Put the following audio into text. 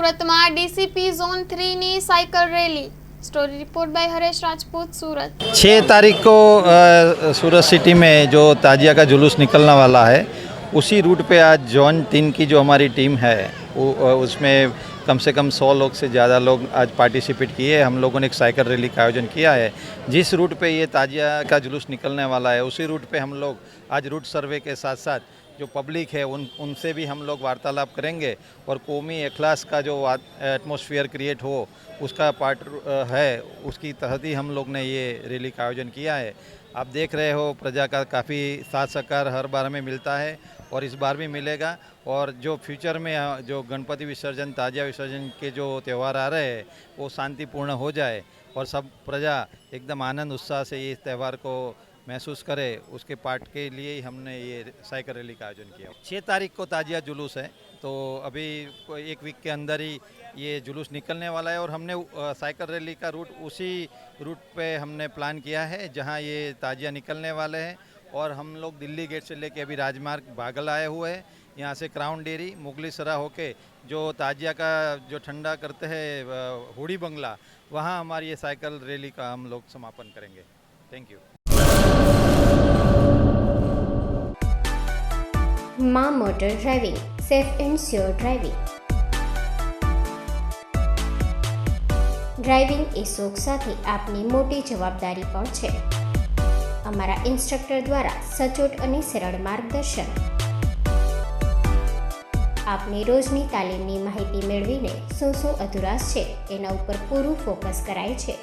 સુરતમાં DCP zone 3 ની cycle rally. Story report by Haresh Rajput, Surat. 6 तारीख को सूरत सिटी में जो ताजिया का जुलूस निकलने वाला है, उसी रूट पे आज जोन 3 की जो हमारी टीम है उसमें कम से कम 100 लोग से ज़्यादा लोग आज पार्टिसिपेट किए। हम लोगों ने एक साइकिल रैली का आयोजन किया है। जिस रूट पे ये ताजिया का जुलूस निकलने वाला है, उसी रूट पे हम लोग आज रूट सर्वे के साथ साथ जो पब्लिक है उनसे भी हम लोग वार्तालाप करेंगे और कौमी अखलास का जो एटमॉस्फेयर क्रिएट हो उसका पार्ट है, उसकी तहत ही हम लोग ने ये रैली का आयोजन किया है। आप देख रहे हो प्रजा का काफ़ी साथ सहकार हर बार में मिलता है और इस बार भी मिलेगा। और जो फ्यूचर में जो गणपति विसर्जन, ताजिया विसर्जन के जो त्यौहार आ रहे हैं वो शांतिपूर्ण हो जाए और सब प्रजा एकदम आनंद उत्साह से ये त्यौहार को महसूस करे, उसके पार्ट के लिए ही हमने ये साइकिल रैली का आयोजन किया। 6 तारीख को ताजिया जुलूस है, तो अभी एक वीक के अंदर ही ये जुलूस निकलने वाला है और हमने साइकिल रैली का रूट उसी रूट पे हमने प्लान किया है जहां ये ताजिया निकलने वाले हैं। और हम लोग दिल्ली गेट से लेके अभी राजमार्ग बागल आए हुए हैं। यहाँ से क्राउन डेयरी मुगली सरा होके जो ताजिया का जो ठंडा करते हैं हुडी बंगला, वहाँ हमारी ये साइकिल रैली का हम लोग समापन करेंगे। Thank you. માં motor driving, safe and sure driving. Driving એ શોખ સાથે આપની મોટી જવાબદારી પણ છે। અમારા ઇન્સ્ટ્રક્ટર દ્વારા સચોટ અને સરળ માર્ગદર્શન। આપની રોજની તાલીમની માહિતી મેળવીને શું અધુરાશ છે એના ઉપર પૂરું ફોકસ કરાય છે।